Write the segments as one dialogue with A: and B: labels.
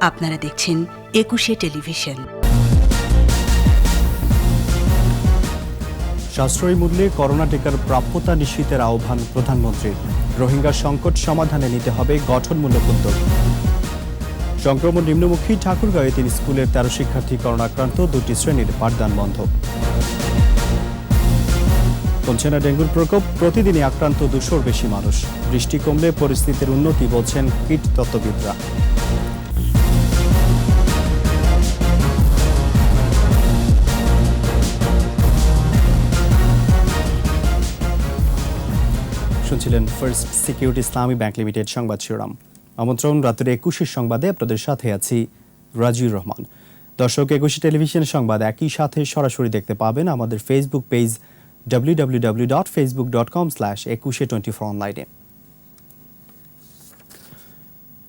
A: আপনারা দেখছেন একুশে টেলিভিশন।
B: সাশ্রয়ী মূল্যে করোনা টিকার প্রাপ্যতা নিশ্চিতের আহ্বান প্রধানমন্ত্রীর। রোহিঙ্গা সংকট সমাধানে নিতে হবে গঠনমূলক উদ্যোগ। সংক্রমণ নিম্নমুখী ঠাকুরগাঁওয়ে 3 স্কুলের 13 শিক্ষার্থী করোনাক্রান্ত, 2টি শ্রেণীর পাঠদান বন্ধ। কমছে না ডেঙ্গুর প্রকোপ, প্রতিদিনই আক্রান্ত 200-র বেশি মানুষ। বৃষ্টি কমলে পরিস্থিতির উন্নতি বলছেন কীটতত্ত্ববিদরা। শুনছিলেন ফার্স্ট সিকিউরিটি ইসলামী ব্যাংক লিমিটেড সংবাদ শিরোনাম। আমন্ত্রণ রাতের 21 সংবাদে আপনাদের সাথে আছি রাজিউর রহমান। দর্শক, 21 টেলিভিশনের সংবাদ একই সাথে সরাসরি দেখতে পাবেন আমাদের ফেসবুক পেজ www.facebook.com/2124 অনলাইনে।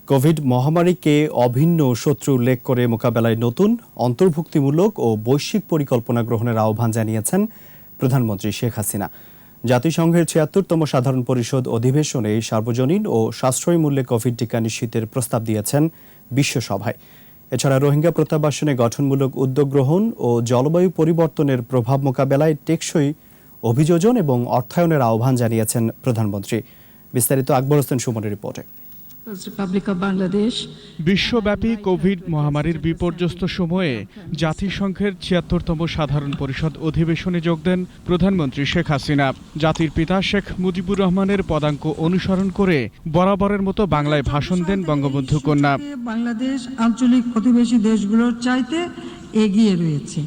B: কোভিড মহামারীকে অভিন্ন শত্রু উল্লেখ করে মোকাবেলায় নতুন অন্তর্ভুক্তিমূলক ও বৈশ্বিক পরিকল্পনা গ্রহণের আহ্বান জানিয়েছেন প্রধানমন্ত্রী শেখ হাসিনা। জাতিসংঘের ৭৬তম সাধারণ পরিষদ অধিবেশনে সার্বজনীন ও সাশ্রয়ী মূল্যে কোভিড টিকা নিশ্চিতের প্রস্তাব দিয়েছেন বিশ্বসভায়। এছাড়া রোহিঙ্গা প্রত্যাবাসনে গঠনমূলক উদ্যোগ গ্রহণ ও জলবায়ু পরিবর্তনের প্রভাব মোকাবেলায় টেকসই অভিযোজন এবং অর্থায়নের আহ্বান জানিয়েছেন প্রধানমন্ত্রী। বিস্তারিত আকবর হোসেন সুমনের রিপোর্টে।
C: বিশ্বব্যাপী কোভিড মহামারীর বিপর্যস্ত সময়ে জাতিসংঘের ৭৬তম সাধারণ পরিষদ অধিবেশনে যোগ দেন প্রধানমন্ত্রী শেখ হাসিনা। জাতির পিতা শেখ মুজিবুর রহমানের পদাঙ্ক অনুসরণ করে বরাবরের মতো বাংলায় ভাষণ দেন বঙ্গবন্ধু কন্যা।
D: বাংলাদেশ আঞ্চলিক প্রতিবেশী দেশগুলোর চাইতে এগিয়ে রয়েছে।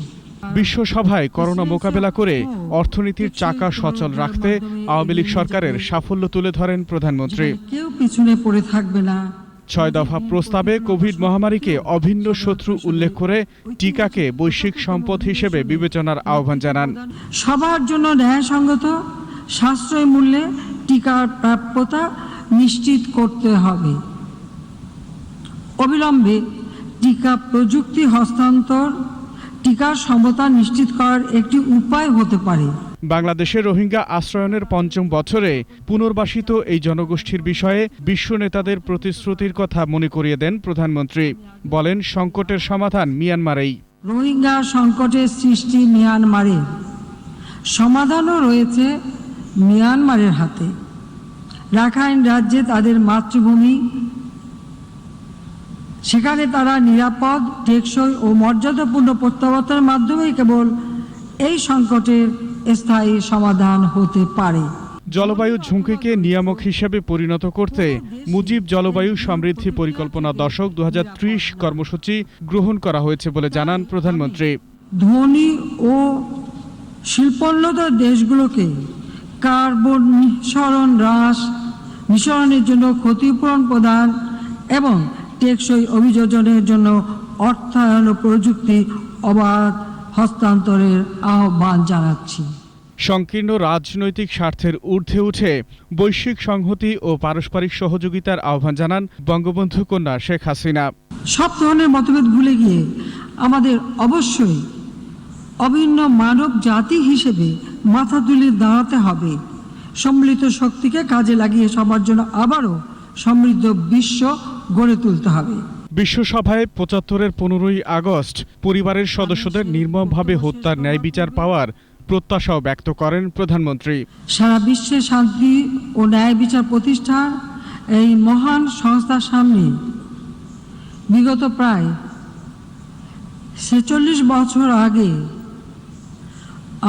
C: বিশ্বসভায় করোনা মোকাবেলা করে অর্থনীতির চাকা সচল রাখতে আওয়ামী লীগ সরকারের সাফল্য তুলে ধরেন প্রধানমন্ত্রী।
D: কেউ পিছনে পড়ে থাকবে না।
C: ৬ দফা প্রস্তাবে কোভিড মহামারীকে অভিন্ন শত্রু উল্লেখ করে টিকাকে বৈশ্বিক সম্পদ হিসেবে বিবেচনার আহ্বান জানান।
D: সবার জন্য ন্যায়সঙ্গত সাশ্রয়ী মূল্যে টিকার প্রাপ্যতা নিশ্চিত করতে হবে। অবিলম্বে টিকা প্রযুক্তি হস্তান্তর টিকার সমতা নিশ্চিত করার একটি উপায় হতে পারে।
C: বাংলাদেশের রোহিঙ্গা আশ্রয়নের ৫ম বছরে পুনর্বাসিত এই জনগোষ্ঠীর বিষয়ে বিশ্ব নেতাদের প্রতিশ্রুতির কথা মনে করিয়ে দেন প্রধানমন্ত্রী। বলেন, সংকটের সমাধান মিয়ানমারেই।
D: রোহিঙ্গা সংকটের সৃষ্টি মিয়ানমারে, সমাধানও রয়েছে মিয়ানমারের হাতে। রাখাইন রাজ্যে তাদের মাতৃভূমি, সেখানে তারা নিরাপদ, টেকসই ও মর্যাদাপূর্ণ প্রত্যাবর্তনের মাধ্যমে কেবল এই সংকটের স্থায়ী সমাধান হতে পারে।
C: জলবায়ু ঝুঁকিকে নিয়ামক হিসেবে পরিণত করতে মুজিব জলবায়ু সমৃদ্ধি পরিকল্পনা দশক ২০৩০ কর্মসূচি গ্রহণ করা হয়েছে বলে জানান প্রধানমন্ত্রী।
D: ধনী ও শিল্পোন্নত দেশগুলোকে কার্বন নিঃসরণের জন্য ক্ষতিপূরণ প্রদান এবং টেকসই অভিযোজনের জন্য অর্থায়ন ও প্রযুক্তি অবাধ হস্তান্তরের আহ্বান জানাচ্ছি।
C: সংকীর্ণ রাজনৈতিক স্বার্থের ঊর্ধ্বে উঠে বৈশ্বিক সংহতি ও পারস্পরিক সহযোগিতার আহ্বান জানান বঙ্গবন্ধু কন্যা শেখ হাসিনা।
D: সব ধরনের মতভেদ ভুলে গিয়ে আমাদের অবশ্যই অভিন্ন মানব জাতি হিসেবে মাথা তুলে দাঁড়াতে হবে। সম্মিলিত শক্তিকে কাজে লাগিয়ে সবার জন্য আবারও সমৃদ্ধ বিশ্ব গড়ে তুলতে হবে।
C: বিশ্বসভায় ৭৫-এর ১৫ই আগস্ট পরিবারের সদস্যদের নির্মমভাবে হত্যার ন্যায় বিচার পাওয়ার প্রত্যাশাও ব্যক্ত করেন প্রধানমন্ত্রী।
D: সারা বিশ্বে শান্তি ও ন্যায় বিচার প্রতিষ্ঠা এই মহান সংস্থার সামনে বিগত প্রায় ৪৬ বছর আগে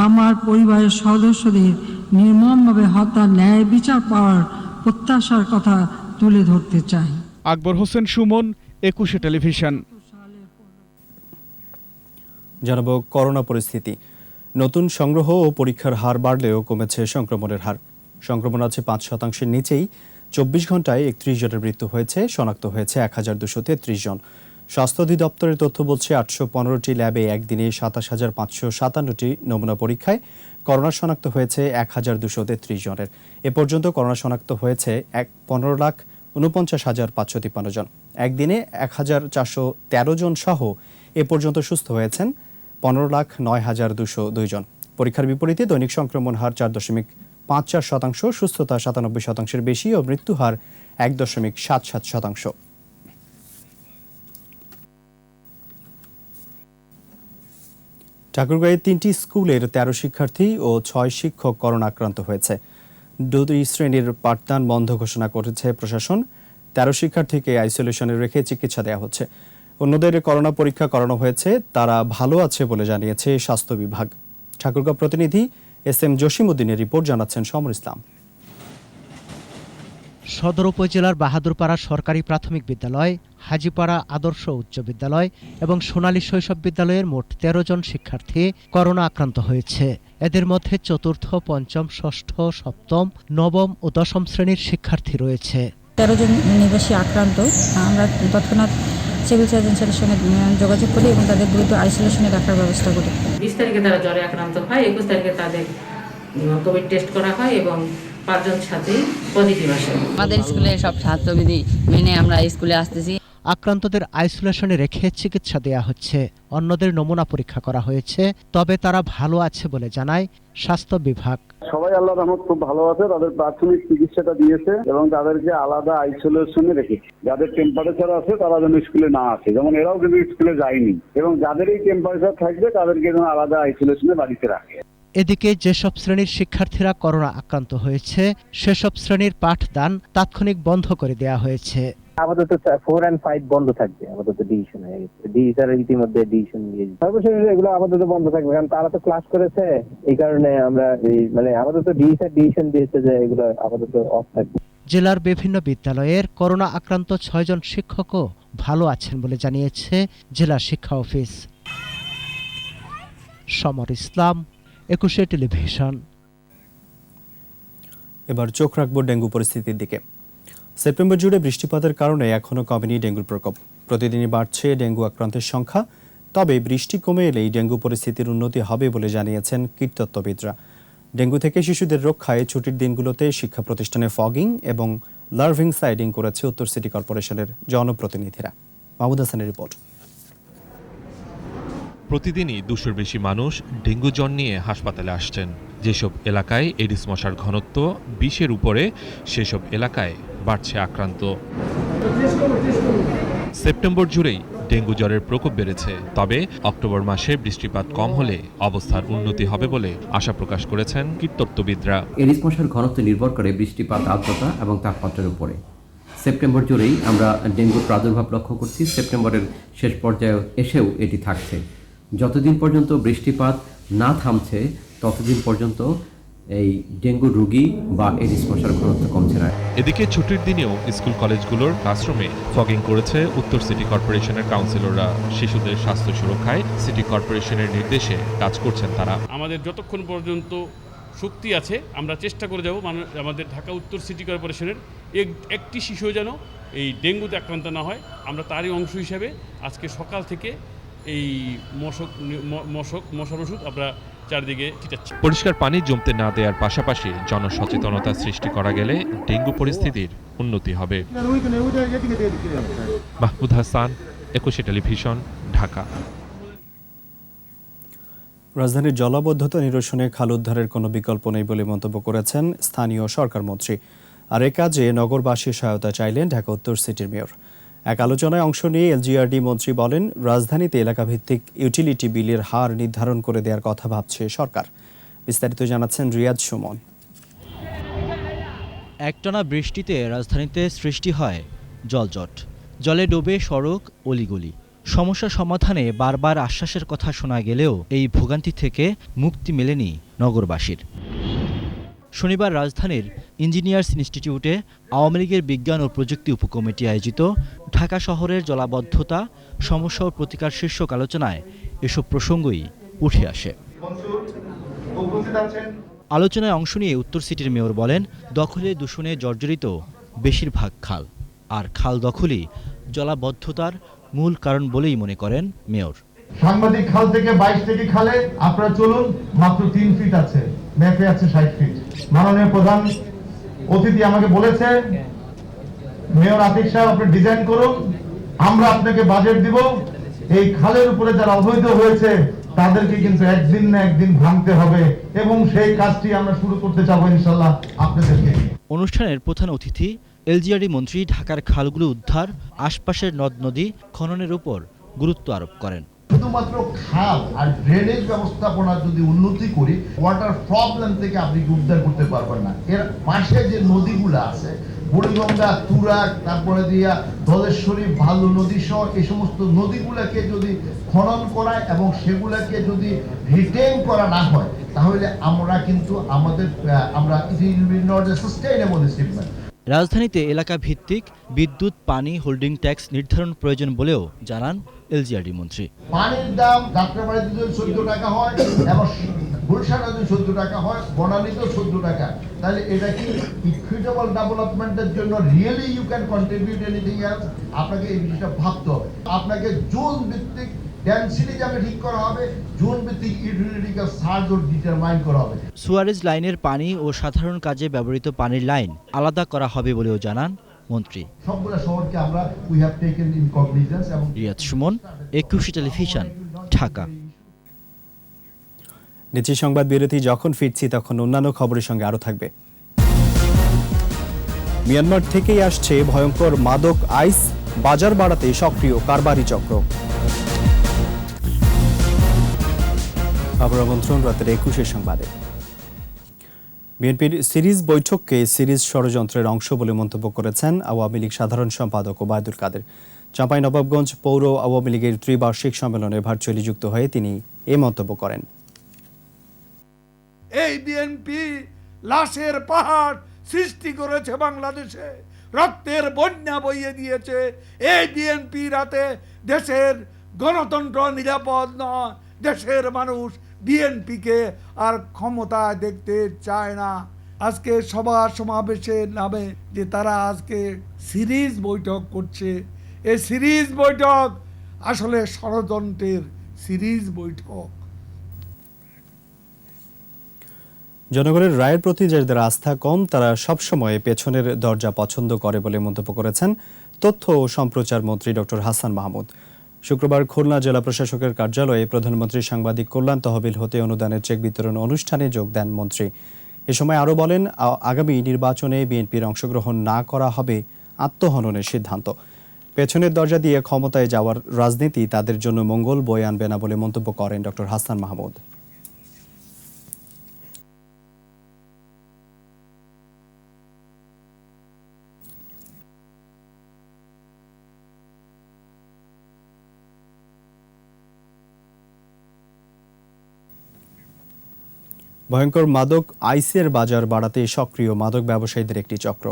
D: আমার পরিবারের সদস্যদের নির্মমভাবে হত্যার ন্যায় বিচার পাওয়ার প্রত্যাশার কথা তুলে ধরতে চাই।
C: আকবর হোসেন সুমন, ২১ টেলিভিশন।
B: জানাবো করোনা পরিস্থিতি। নতুন সংগ্রহ ও পরীক্ষার হার বাড়লেও কমেছে সংক্রমণের হার। সংক্রমণ আছে ৫% নিচেই। ২৪ ঘন্টায় ৩১ জনের মৃত্যু হয়েছে, শনাক্ত হয়েছে ১,২৩৩ জন। স্বাস্থ্য অধিদপ্তরের তথ্য বলছে ৮১৫টি ল্যাবে একদিনে ২৭,৫৫৭টি নমুনা পরীক্ষায় করোনা শনাক্ত হয়েছে ১,২৩৩ জনের। এ পর্যন্ত করোনা শনাক্ত হয়েছে ১৫,৪৯,৫৫৩ জন। একদিনে ১,৪১৩ জন সহ এ পর্যন্ত সুস্থ হয়েছেন ১৫,০৯,২০২ জন। পরীক্ষার বিপরীতে দৈনিক সংক্রমণ হার ৪.৫৪%, সুস্থতা ৯৭%-এর বেশি ও মৃত্যু হার ১.৭৭%। ঠাকুরগাঁয়ে 3টি স্কুলের 13 শিক্ষার্থী ও 6 শিক্ষক করোনা আক্রান্ত হয়েছে। 2 শ্রেণীর পাঠদান বন্ধ ঘোষণা করেছে প্রশাসন। 13 শিক্ষার্থীকে আইসোলেশনে রেখে চিকিৎসা দেওয়া হচ্ছে। অন্যদের করোনা পরীক্ষা করানো হয়েছে, তারা ভালো আছে বলে জানিয়েছে স্বাস্থ্য বিভাগ। ঠাকুরগাঁও প্রতিনিধি SM জসিমউদ্দিনের রিপোর্ট, জানাচ্ছেন সমর ইসলাম।
E: সদর উপজেলার বাহাদুরপাড়া সরকারি প্রাথমিক বিদ্যালয়, হাজীপাড়া আদর্শ উচ্চ বিদ্যালয় এবং সোনালী শৈশব বিদ্যালয়ের মোট 13 জন শিক্ষার্থী করোনা আক্রান্ত হয়েছে। এদের মধ্যে চতুর্থ, পঞ্চম, ষষ্ঠ, সপ্তম, নবম ও দশম শ্রেণীর শিক্ষার্থী রয়েছে।
F: 13 জন নিবাসী আক্রান্ত। আমরা তৎক্ষণাৎ সিভিল সার্জনের সঙ্গে যোগাযোগ করি এবং তাদের দ্রুত আইসোলেশনে রাখার ব্যবস্থা করি।
G: 20 তারিখে তারা জ্বরে আক্রান্ত হয়, 21 তারিখে তাদের কোভিড টেস্ট করা হয় এবং 5 জন ছাত্রী পজিটিভ আসে।
H: আমাদের স্কুলে সব স্বাস্থ্যবিধি মেনে আমরা স্কুলে আসতেছি।
E: আক্রান্তদের আইসোলেশনে রেখে চিকিৎসা দেওয়া হচ্ছে। অন্যদের নমুনা পরীক্ষা করা হয়েছে, তবে তারা ভালো আছে বলে জানায় স্বাস্থ্য বিভাগ।
I: সবাই আল্লাহর রহমত খুব ভালো আছে, তাদের প্রাথমিক চিকিৎসাটা দিয়েছে এবং তাদেরকে আলাদা আইসোলেশনে রেখেছে। যাদের টেম্পারেচার আছে তারা যেন স্কুলে না আসে, যেমন এরাও কিন্তু স্কুলে যায়নি, এবং যাদের এই টেম্পারেচার থাকবে তাদেরকে যেন আলাদা আইসোলেশনে বাড়িতে রাখে।
E: এদিকে যেসব শ্রেণীর শিক্ষার্থীরা করোনা আক্রান্ত হয়েছে সেসব শ্রেণীর পাঠদান তাৎক্ষণিক বন্ধ করে দেওয়া হয়েছে।
J: আপাতত 4 আর 5 বন্ধ থাকবে, আপাতত ডিসিশন হয়ে গেছে। ডিজিটাল ইতিমধ্যে ডিসিশন নিয়েছে, সর্বশেষ এগুলো আপাতত বন্ধ থাকবে, কারণ তারা তো ক্লাস করেছে। এই কারণে আমরা আপাতত ডিসিশন দিয়েছে যে এগুলো আপাতত অফ থাকবে।
E: জেলার বিভিন্ন বিদ্যালয়ের করোনা আক্রান্ত 6 জন শিক্ষকও ভালো আছেন বলে জানিয়েছে জেলা শিক্ষা অফিস। সমর ইসলাম, 21 টেলিভিশন।
B: এবার চোখ রাখবো ডেঙ্গু পরিস্থিতির দিকে। সেপ্টেম্বর জুড়ে বৃষ্টিপাতের কারণে এখনও কমেনি ডেঙ্গুর প্রকোপ। প্রতিদিনই বাড়ছে ডেঙ্গু আক্রান্তের সংখ্যা। তবে বৃষ্টি কমে এলেই ডেঙ্গু পরিস্থিতির উন্নতি হবে বলে জানিয়েছেন কীটতত্ত্ববিদরা। ডেঙ্গু থেকে শিশুদের রক্ষায় ছুটির দিনগুলোতে শিক্ষা প্রতিষ্ঠানে ফগিং এবং লার্ভিং সাইডিং করেছে উত্তর সিটি কর্পোরেশনের জনপ্রতিনিধিরা। মাহমুদ হাসানের রিপোর্ট।
K: প্রতিদিনই 200-র বেশি মানুষ ডেঙ্গু জ্বর নিয়ে হাসপাতালে আসছেন। যেসব এলাকায় এডিস মশার ঘনত্ব 20-এর উপরে, সেসব এলাকায় বাড়ছে আক্রান্ত। সেপ্টেম্বর জুড়েই ডেঙ্গু জ্বরের প্রকোপ বেড়েছে। তবে অক্টোবর মাসে বৃষ্টিপাত কম হলে অবস্থার উন্নতি হবে বলে আশা প্রকাশ করেছেন কীটতত্ত্ববিদরা।
L: এডিস মশার ঘনত্ব নির্ভর করে বৃষ্টিপাত, আর্দ্রতা এবং তাপমাত্রার উপরে। সেপ্টেম্বর জুড়েই আমরা ডেঙ্গুর প্রাদুর্ভাব লক্ষ্য করছি। সেপ্টেম্বরের শেষ পর্যায়ে এসেও এটি থাকছে। যতদিন পর্যন্ত বৃষ্টিপাত না থামছে ততদিন পর্যন্ত এই ডেঙ্গু রোগী বা এডিস মশার ঘনত্ব কমছে না।
K: এদিকে ছুটির দিনেও স্কুল কলেজগুলোর ক্লাসরুমে ফগিং করেছে উত্তর সিটি কর্পোরেশনের কাউন্সিলররা। শিশুদের স্বাস্থ্য সুরক্ষায় সিটি কর্পোরেশনের নির্দেশে কাজ করছেন তারা।
M: আমাদের যতক্ষণ পর্যন্ত শক্তি আছে আমরা চেষ্টা করে যাব আমাদের ঢাকা উত্তর সিটি কর্পোরেশনের একটি শিশু যেন এই ডেঙ্গুতে আক্রান্ত না হয়। আমরা তারই অংশ হিসেবে আজকে সকাল থেকে এই মশার ওষুধ আমরা চারদিকে ছিটাচ্ছি।
K: পরিষ্কার পানি জমতে না দেওয়ার পাশাপাশি জনসচেতনতা সৃষ্টি করা গেলে ডেঙ্গু পরিস্থিতির উন্নতি হবে। মাহমুদ হাসান, 21 টেলিভিশন, ঢাকা।
B: রাজধানীর জলাবদ্ধতা নিরসনে খাল উদ্ধারের কোনো বিকল্প নেই বলে মন্তব্য করেছেন স্থানীয় সরকার মন্ত্রী। আর এ কাজে নগরবাসীর সহায়তা চাইলেন ঢাকা উত্তর সিটির মেয়র। এক আলোচনায় অংশ নিয়ে LGRD মন্ত্রী বলেন, রাজধানীতে এলাকাভিত্তিক ইউটিলিটি বিলের হার নির্ধারণ করে দেওয়ার কথা ভাবছে সরকার। বিস্তারিত জানাচ্ছেন রিয়াদ সুমন।
N: একটানা বৃষ্টিতে রাজধানীতে সৃষ্টি হয় জলজট, জলে ডুবে সড়ক, অলিগলি। সমস্যা সমাধানে বারবার আশ্বাসের কথা শোনা গেলেও এই ভোগান্তি থেকে মুক্তি মেলেনি নগরবাসীর। শনিবার রাজধানীর ইঞ্জিনিয়ার্স ইনস্টিটিউটে আওয়ামী লীগের বিজ্ঞান ও প্রযুক্তি উপকমিটি আয়োজিত ঢাকা শহরের জলাবদ্ধতা সমস্যা ও প্রতিকার শীর্ষক আলোচনায় এসব প্রসঙ্গই উঠে আসে। আলোচনায় অংশ নিয়ে উত্তর সিটির মেয়র বলেন, দখলে দূষণে জর্জরিত বেশিরভাগ খাল, আর খাল দখলই জলাবদ্ধতার মূল কারণ বলেই মনে করেন মেয়র।
O: সাংবাদিক খাল থেকে 22 থেকে খালে আপনারা চলুন, মাত্র 3 ফিট আছে, ম্যাপে আছে 60 ফিট। মাননীয় প্রধান অতিথি আমাকে বলেছে, মেয়র আতিক সাহেব আপনি ডিজাইন করুন, আমরা আপনাকে বাজেট দিব, এই খালের উপরে যারা অবৈধ হয়েছে তাদেরকে কিন্তু একদিন না একদিন ভাঙতে হবে, এবং সেই কাজটি আমরা শুরু করতে চাবো ইনশাআল্লাহ আপনাদেরকে।
N: অনুষ্ঠানের প্রধান অতিথি LGRD মন্ত্রী ঢাকার খালগুলো উদ্ধার, আশপাশের নদ নদী খননের উপর গুরুত্ব আরোপ করেন।
O: শুধুমাত্র খাল আর ড্রেনেজ ব্যবস্থাপনা যদি উন্নতি করি, ওয়াটার প্রবলেম থেকে আপনি উদ্ধার করতে পারবেন না। এর পাশে যে নদীগুলো আছে, বুড়িগঙ্গা, তুরাগ, তারপরে দিয়া ধলেশ্বরী, ভালু নদী সহ এই সমস্ত নদীগুলোকে যদি খনন করায় এবং সেগুলোকে যদি রিটেইন করা না হয়, তাহলে আমরা কিন্তু আমরা it will be not a sustainable achievement.
N: রাজধানীতে এলাকা ভিত্তিক বিদ্যুৎ, পানি, হোল্ডিং ট্যাক্স নির্ধারণ প্রয়োজন বলেও জানান এলজিআরডি মন্ত্রী।
O: পানির দাম যাত্রাবাড়িতে যদি 14 টাকা হয় এবং গুলশানে যদি 14 টাকা হয়, বনানীতেও 14 টাকা, তাহলে এটা কি ইকুইটেবল ডেভেলপমেন্টের জন্য really you can contribute anything else? আপনাকে এই বিষয়টা ভাবতে হবে। আপনাকে জোন ভিত্তিক ডেনসিটি যাবে ঠিক করা হবে, জোন ভিত্তিক ইউটিলিটিক্যাল চার্জও ডিটারমাইন করা হবে।
N: সুয়ারেজ লাইনের পানি ও সাধারণ কাজে ব্যবহৃত পানির লাইন আলাদা করা হবে বলেও জানান মন্ত্রী।
O: সবগুলো শহরকে আমরা we have taken in cognisance. এবং
N: রিয়াদ সুমন, একুশে টেলিভিশন, ঢাকা।
B: নিচে সংবাদ বিরতি, যখন ফিরছি তখন অন্যান্য খবরের সঙ্গে আরো থাকবে। মিয়ানমার থেকেই আসছে ভয়ঙ্কর মাদক আইস, বাজার বাড়াতে সক্রিয় কারবারি চক্র। খবর আমন্ত্রণ রাতের 21 সংবাদে। বিএনপির সিরিজ বৈঠককে সিরিজ ষড়যন্ত্রের অংশ বলে মন্তব্য করেছেন আওয়ামী লীগ সাধারণ সম্পাদক ওবায়দুল কাদের। চাঁপাইনবাবগঞ্জ পৌর আওয়ামী লীগের ত্রিবার্ষিক সম্মেলনে ভার্চুয়ালি যুক্ত হয়ে তিনি এ মন্তব্য করেন।
P: এই বিএনপি লাশের পাহাড় সৃষ্টি করেছে বাংলাদেশে, রক্তের বন্যা বইয়ে দিয়েছে। এই বিএনপি রাতে দেশের গণতন্ত্র নিরাপদ নয়, দেশের মানুষ বিএনপিকে আর ক্ষমতায় দেখতে চায় না। আজকে সভা সমাবেশের নামে যে তারা আজকে সিরিজ বৈঠক করছে, এই সিরিজ বৈঠক আসলে ষড়যন্ত্রের সিরিজ বৈঠক।
B: জনগণের রায়ের প্রতি যাদের আস্থা কম, তারা সবসময় পেছনের দরজা পছন্দ করে বলে মন্তব্য করেছেন তথ্য ও সম্প্রচার মন্ত্রী ডক্টর হাসান মাহমুদ। শুক্রবার খুলনা জেলা প্রশাসকের কার্যালয়ে প্রধানমন্ত্রী সাংবাদিক কল্যাণ তহবিল হতে অনুদানের চেক বিতরণ অনুষ্ঠানে যোগ দেন মন্ত্রী। এ সময় আরও বলেন, আগামী নির্বাচনে বিএনপির অংশগ্রহণ না করা হবে আত্মহননের সিদ্ধান্ত। পেছনের দরজা দিয়ে ক্ষমতায় যাওয়ার রাজনীতি তাদের জন্য মঙ্গল বয়ে আনবে না বলে মন্তব্য করেন ডক্টর হাসান মাহমুদ। ভয়ঙ্কর মাদক আইসের বাজার বাড়াতে সক্রিয় মাদক ব্যবসায়ীদের একটি চক্র।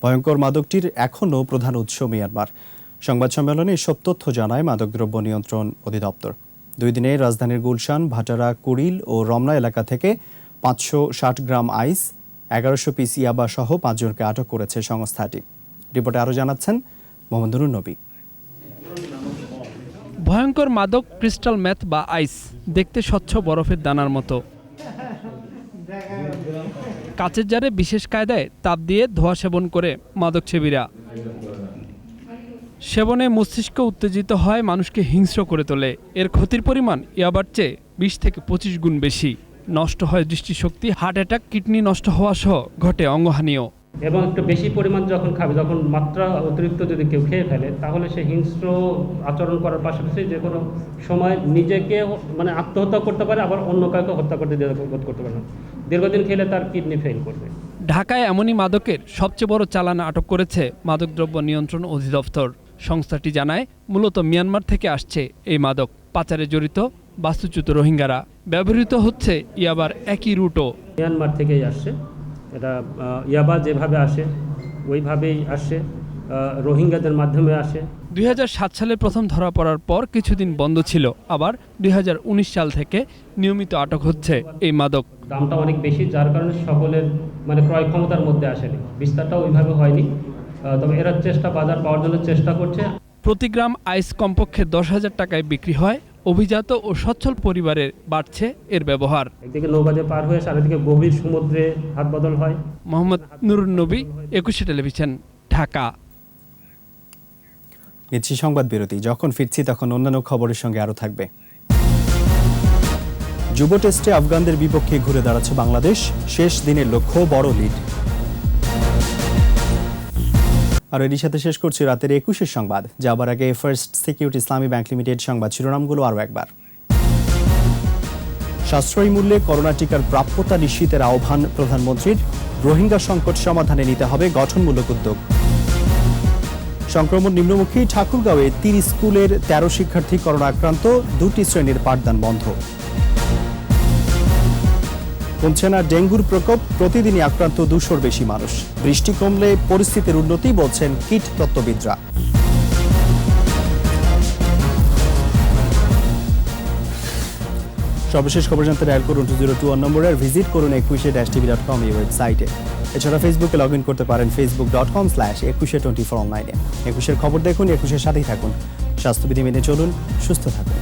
B: ভয়ঙ্কর মাদকটির এখনও প্রধান উৎস মিয়ানমার। সংবাদ সম্মেলনে এসব তথ্য জানায় মাদকদ্রব্য নিয়ন্ত্রণ অধিদপ্তর। 2 দিনে রাজধানীর গুলশান, ভাটারা, কুড়িল ও রমনা এলাকা থেকে 560 গ্রাম আইস, 1100 পিস ইয়াবা সহ 5 জনকে আটক করেছে সংস্থাটি। রিপোর্টে আরও জানাচ্ছেন মোহাম্মদ নুরুন নবী।
Q: ভয়ঙ্কর মাদক ক্রিস্টাল মেথ বা আইস, দেখতে স্বচ্ছ বরফের দানার মতো। কাচের জারে বিশেষ কায়দায় তাপ দিয়ে ধোঁয়া সেবন করে মাদক সেবীরা। সেবনে মস্তিষ্ক উত্তেজিত হয়, মানুষকে হিংস্র করে তোলে। এর ক্ষতির পরিমাণ ইয়াবার চেয়ে 20 থেকে 25 গুণ বেশি। নষ্ট হয় দৃষ্টিশক্তি, হার্ট অ্যাটাক, কিডনি নষ্ট হওয়া সহ ঘটে অঙ্গহানিও।
R: এবং একটু বেশি পরিমাণ যখন খাবে, যখন মাত্রা অতিরিক্ত যদি কেউ খেয়ে ফেলে, তাহলে সে হিংস্র আচরণ করার পাশাপাশি যে কোনো সময় নিজেকে আত্মহত্যা করতে পারে, আবার অন্য কাউকে হত্যা করতে পারে না। দীর্ঘদিন খেলে তার কিডনি ফেল করবে।
Q: ঢাকায় এমনই মাদকের সবচেয়ে বড় চালান আটক করেছে মাদকদ্রব্য নিয়ন্ত্রণ অধিদপ্তর। সংস্থাটি জানায়, মূলত মিয়ানমার থেকে আসছে এই মাদক। পাচারে জড়িত বাস্তুচ্যুত রোহিঙ্গারা। ব্যবহৃত হচ্ছে ইয়াবার একই রুটও।
R: মিয়ানমার থেকেই আসছে। এটা ইয়াবা যেভাবে আসে ওইভাবেই আসে, রোহিঙ্গাদের মাধ্যমে আসে।
Q: 2007 সালে প্রথম ধরা পড়ার পর কিছুদিন বন্ধ ছিল, আবার 2019 সাল থেকে নিয়মিত আটক হচ্ছে এই মাদক।
R: দামটা অনেক বেশি, যার কারণে সকলের ক্রয় ক্ষমতার মধ্যে আসেনি, বিস্তারটা ওইভাবে হয়নি। তবে এরা বাজার পাওয়ার জন্য চেষ্টা করছে।
Q: প্রতি গ্রাম আইস কমপক্ষে 10,000 টাকায় বিক্রি হয়। অভিজাত ও সচ্ছল পরিবারের বাড়ছে এর ব্যবহার।
R: একদিকে নৌবাজে পার হয়ে চারিদিকে গভীর সমুদ্রে হাত বদল হয়।
Q: মোহাম্মদ নুরুন নবী, একুশে টেলিভিশন, ঢাকা।
B: নিচ্ছি সংবাদ বিরতি, যখন ফিরছি তখন অন্যান্য খবরের সঙ্গে আরও থাকবে। যুব টেস্টে আফগানদের বিপক্ষে ঘুরে দাঁড়াচ্ছে বাংলাদেশ, শেষ দিনের লক্ষ্য বড় লিড। আর এরই সাথে শেষ করছি রাতের 21 সংবাদ। যাবার আগে ফার্স্ট সিকিউরিটি ইসলামী ব্যাংক লিমিটেড সংবাদ শিরোনামগুলো আরও একবার। সাশ্রয়ী মূল্যে করোনা টিকার প্রাপ্যতা নিশ্চিতের আহ্বান প্রধানমন্ত্রীর। রোহিঙ্গা সংকট সমাধানে নিতে হবে গঠনমূলক উদ্যোগ। সংক্রমণ নিম্নমুখী, ঠাকুরগাঁওয়ে 3 স্কুলের 13 শিক্ষার্থী করোনা আক্রান্ত, 2টি শ্রেণীর পাঠদান বন্ধ। কমছে না ডেঙ্গুর প্রকোপ, প্রতিদিনই আক্রান্ত 200-র বেশি মানুষ। বৃষ্টি কমলে পরিস্থিতির উন্নতি বলছেন কীট তত্ত্ববিদরা। সর্বশেষ খবর জানতে ডায়াল করুন 2021 নম্বরে, আর ভিজিট করুন 21-tv.com এই ওয়েবসাইটে। এছাড়া ফেসবুকে লগ ইন করতে পারেন facebook.com/2124 অনলাইনে। 21-এর খবর দেখুন, 21-এর সাথেই থাকুন। স্বাস্থ্যবিধি মেনে চলুন, সুস্থ থাকুন।